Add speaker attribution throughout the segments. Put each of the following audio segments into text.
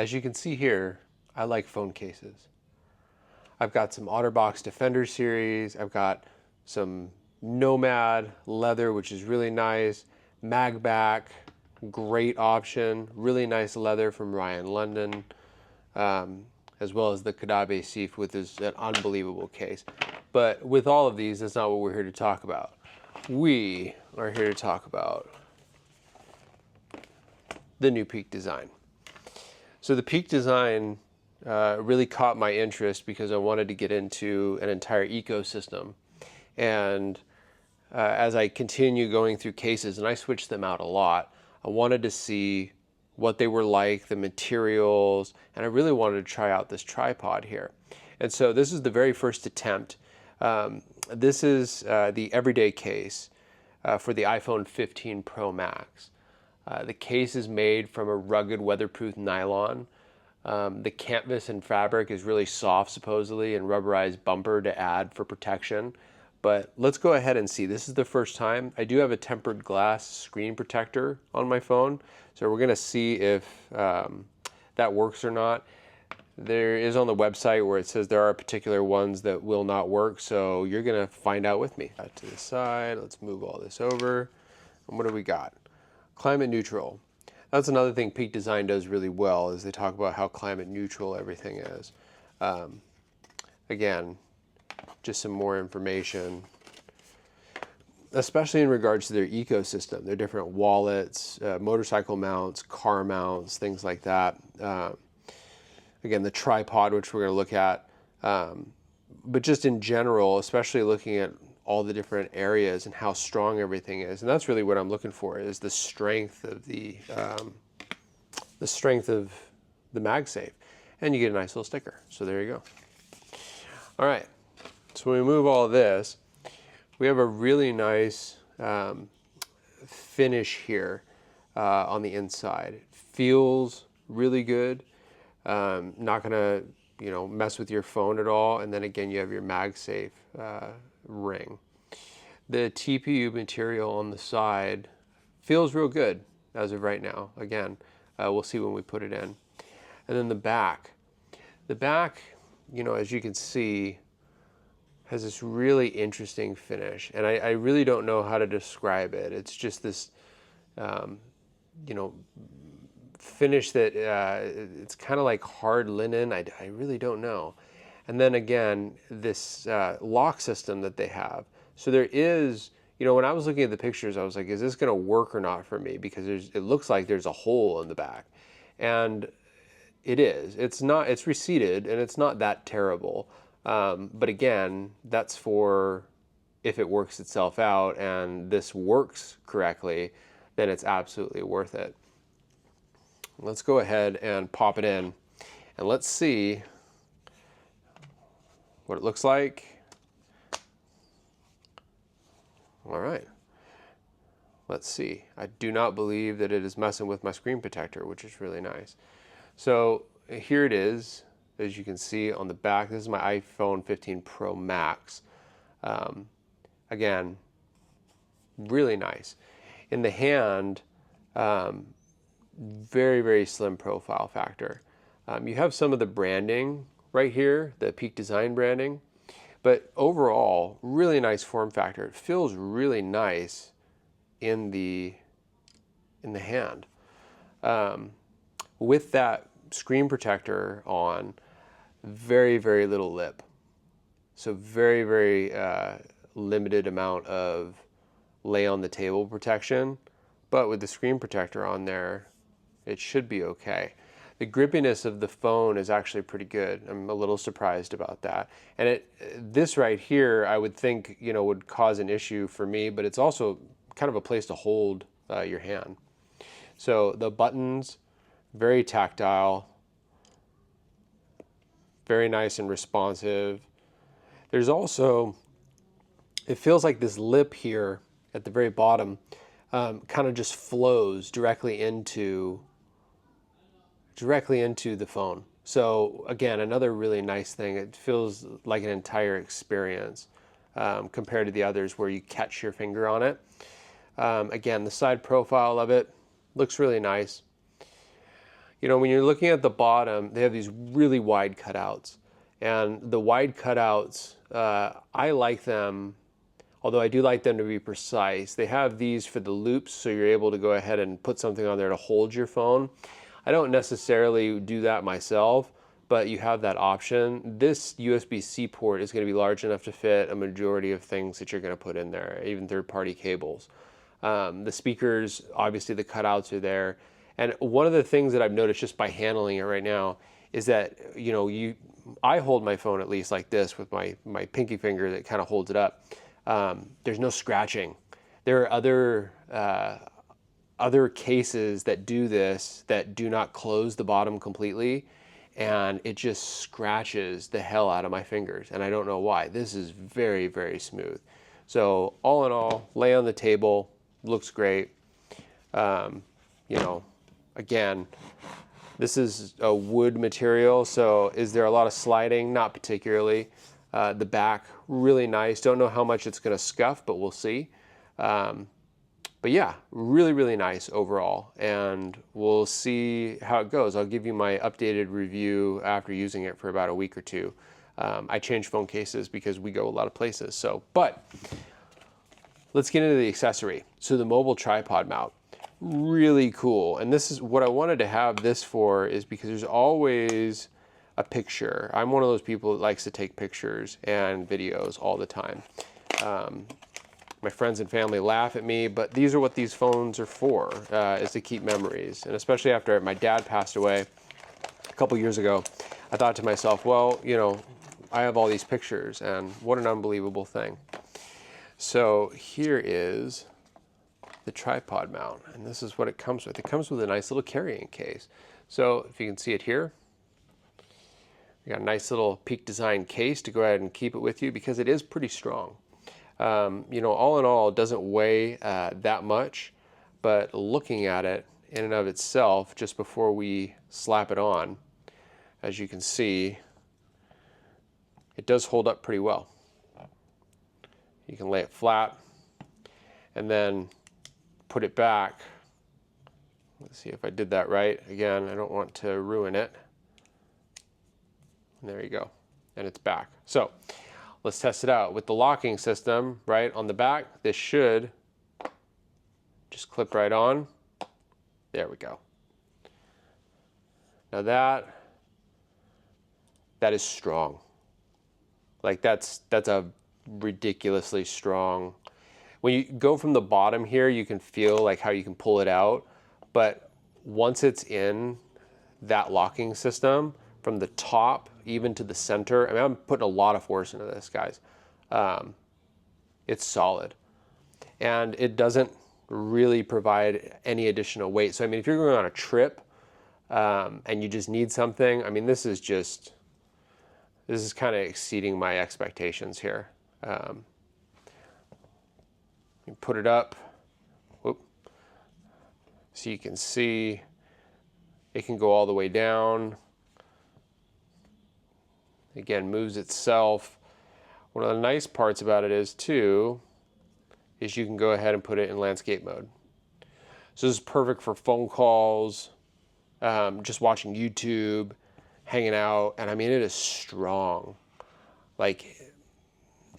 Speaker 1: As you can see here, I like phone cases. I've got some OtterBox Defender series. I've got some Nomad leather, which is really nice. Magback, great option. Really nice leather from Ryan London, as well as the Kadabe Sif with an unbelievable case. But with all of these, that's not what we're here to talk about. We are here to talk about the new Peak design. So the Peak design really caught my interest because I wanted to get into an entire ecosystem. And as I continue going through cases, and I switched them out a lot, I wanted to see what they were like, the materials, and I really wanted to try out this tripod here. And so this is the very first attempt. This is the everyday case for the iPhone 15 Pro Max. The case is made from a rugged weatherproof nylon. The canvas and fabric is really soft supposedly, and rubberized bumper to add for protection. But let's go ahead and see. This is the first time. I do have a tempered glass screen protector on my phone, so we're gonna see if that works or not. There is on the website where it says there are particular ones that will not work, so you're gonna find out with me. To the side, let's move all this over. And what do we got? Climate neutral. That's another thing Peak Design does really well, is they talk about how climate neutral everything is. Again, just some more information, especially in regards to their ecosystem, their different wallets, motorcycle mounts, car mounts, things like that. Again, the tripod, which we're going to look at, but just in general, especially looking at all the different areas and how strong everything is. And that's really what I'm looking for, is the strength of the MagSafe. And you get a nice little sticker. So there you go. All right. So when we move all of this, we have a really nice finish here on the inside. It feels really good. Not gonna, mess with your phone at all. And then again, you have your MagSafe ring. The TPU material on the side feels real good as of right now. Again, we'll see when we put it in. And then the back. The back, as you can see, has this really interesting finish. And I really don't know how to describe it. It's just this, finish that it's kind of like hard linen. I really don't know. And then again, this lock system that they have. So there is, when I was looking at the pictures, I was like, is this going to work or not for me? Because it looks like there's a hole in the back. And it is. It's not, it's receded, and it's not that terrible. But again, that's for if it works itself out and this works correctly, then it's absolutely worth it. Let's go ahead and pop it in, and let's see what it looks like. All right. Let's see. I do not believe that it is messing with my screen protector, which is really nice. So here it is. As you can see on the back, this is my iPhone 15 Pro Max. Again, really nice. In the hand, very, very slim profile factor. You have some of the branding right here, the Peak Design branding, but overall, really nice form factor. It feels really nice in the hand. With that screen protector on, very, very little lip. So very, very limited amount of lay on the table protection, but with the screen protector on there, it should be okay. The grippiness of the phone is actually pretty good. I'm a little surprised about that. And this right here, I would think, would cause an issue for me, but it's also kind of a place to hold your hand. So the buttons, very tactile, very nice and responsive. There's also, it feels like this lip here at the very bottom kind of just flows directly into the phone. So again, another really nice thing. It feels like an entire experience compared to the others where you catch your finger on it. Again, the side profile of it looks really nice. You know, when you're looking at the bottom, they have these really wide cutouts. And the wide cutouts, I like them, although I do like them to be precise. They have these for the loops, so you're able to go ahead and put something on there to hold your phone. I don't necessarily do that myself, but you have that option. This USB-C port is going to be large enough to fit a majority of things that you're going to put in there, even third-party cables. The speakers, obviously the cutouts are there. And one of the things that I've noticed just by handling it right now is that, you know, I hold my phone at least like this with my pinky finger that kind of holds it up. There's no scratching. There are other cases that do this that do not close the bottom completely, and it just scratches the hell out of my fingers, and I don't know why. This is very, very smooth. So all in all, lay on the table, looks great. You know, again, this is a wood material, so is there a lot of sliding? Not particularly. The back, really nice. Don't know how much it's going to scuff, but we'll see. But yeah, really, really nice overall, and we'll see how it goes. I'll give you my updated review after using it for about a week or two. I change phone cases because we go a lot of places. So, but let's get into the accessory. So the mobile tripod mount, really cool. And this is what I wanted to have this for, is because there's always a picture. I'm one of those people that likes to take pictures and videos all the time. My friends and family laugh at me, but these are what these phones are for, is to keep memories. And especially after my dad passed away a couple years ago, I thought to myself, well, you know, I have all these pictures, and what an unbelievable thing. So here is the tripod mount, and this is what it comes with. It comes with a nice little carrying case. So if you can see it here, you got a nice little Peak Design case to go ahead and keep it with you, because it is pretty strong. You know, all in all, it doesn't weigh that much, but looking at it in and of itself, just before we slap it on, as you can see, it does hold up pretty well. You can lay it flat and then put it back. Let's see if I did that right. Again, I don't want to ruin it. And there you go. And it's back. So let's test it out with the locking system right on the back. This should just clip right on. There we go. Now that is strong. Like that's a ridiculously strong. When you go from the bottom here, you can feel like how you can pull it out, but once it's in that locking system, from the top even to the center, I mean, I'm putting a lot of force into this, guys. It's solid, and it doesn't really provide any additional weight. So I mean, if you're going on a trip and you just need something, I mean, this is kind of exceeding my expectations here. You put it up, whoop, so you can see it can go all the way down. Again, moves itself. One of the nice parts about it is too, is you can go ahead and put it in landscape mode. So this is perfect for phone calls, just watching YouTube, hanging out, and I mean, it is strong. Like,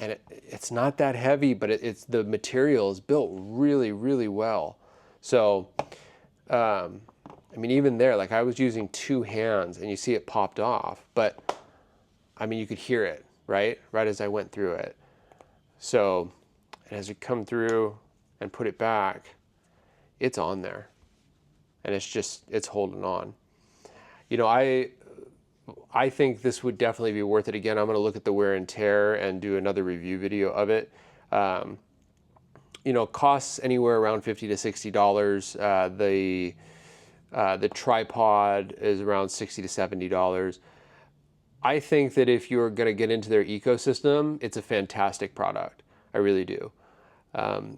Speaker 1: and it's not that heavy, but it's the material is built really, really well. So, I mean, even there, like I was using two hands and you see it popped off, but I mean, you could hear it, right? Right as I went through it. So as it come through and put it back, it's on there. And it's holding on. You know, I think this would definitely be worth it. Again, I'm going to look at the wear and tear and do another review video of it. You know, costs anywhere around $50 to $60. The tripod is around $60 to $70. I think that if you're going to get into their ecosystem, it's a fantastic product. I really do.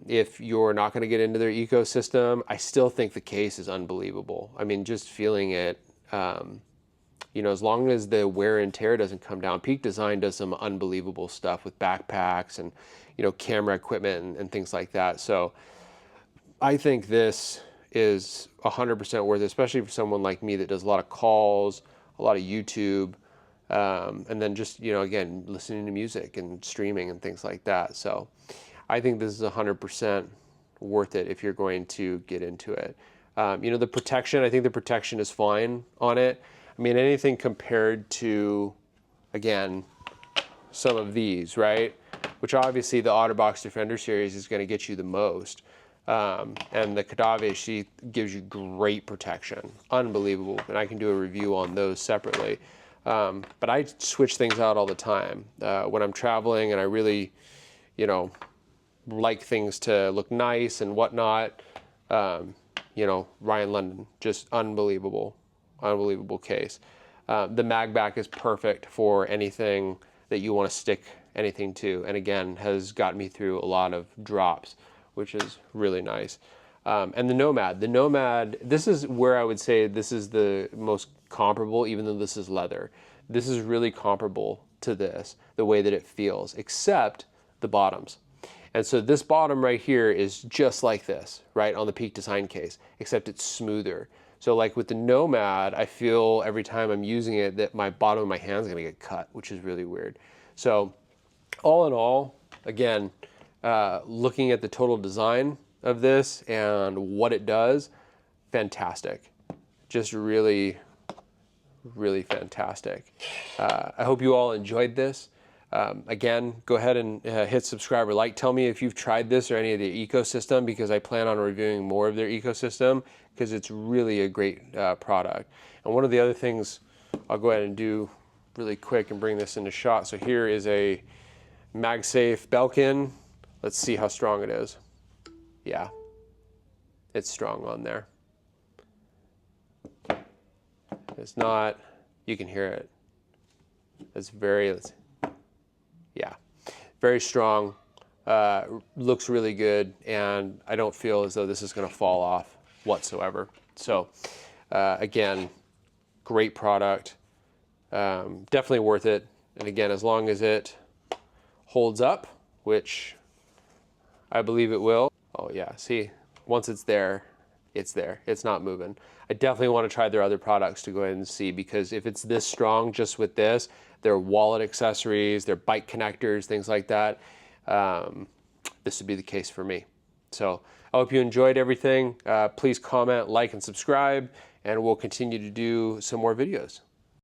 Speaker 1: If you're not going to get into their ecosystem, I still think the case is unbelievable. I mean, just feeling it, you know, as long as the wear and tear doesn't come down. Peak Design does some unbelievable stuff with backpacks and, you know, camera equipment and things like that. So I think this is 100% worth it, especially for someone like me that does a lot of calls, a lot of YouTube, and then just, you know, again, listening to music and streaming and things like that. So I think this is 100% worth it if you're going to get into it. You know, the protection, I think the protection is fine on it. I mean, anything compared to, again, some of these, right? Which obviously the OtterBox Defender series is going to get you the most. And the Cadave sheath gives you great protection, unbelievable. And I can do a review on those separately. But I switch things out all the time when I'm traveling, and I really, you know, like things to look nice and whatnot. You know, Ryan London, just unbelievable case. The mag back is perfect for anything that you want to stick anything to, and again, has got me through a lot of drops, which is really nice. And the Nomad, this is where I would say this is the most comparable, even though this is leather. This is really comparable to this, the way that it feels, except the bottoms. And so this bottom right here is just like this, right, on the Peak Design case, except it's smoother. So like with the Nomad, I feel every time I'm using it that my bottom of my hand is gonna get cut, which is really weird. So all in all, again, looking at the total design of this and what it does, fantastic. Just really, really fantastic. I hope you all enjoyed this. Again, go ahead and hit subscribe or like. Tell me if you've tried this or any of their ecosystem, because I plan on reviewing more of their ecosystem, because it's really a great product. And one of the other things I'll go ahead and do really quick and bring this into shot. So here is a MagSafe Belkin. Let's see how strong it is. Yeah, it's strong on there. It's not, you can hear it. It's very, yeah, very strong, looks really good, and I don't feel as though this is gonna fall off whatsoever. So again, great product, definitely worth it. And again, as long as it holds up, which I believe it will. Oh yeah, see, once it's there, it's not moving. I definitely want to try their other products to go ahead and see, because if it's this strong just with this, their wallet accessories, their bike connectors, things like that, this would be the case for me. So I hope you enjoyed everything. Please comment, like, and subscribe, and we'll continue to do some more videos.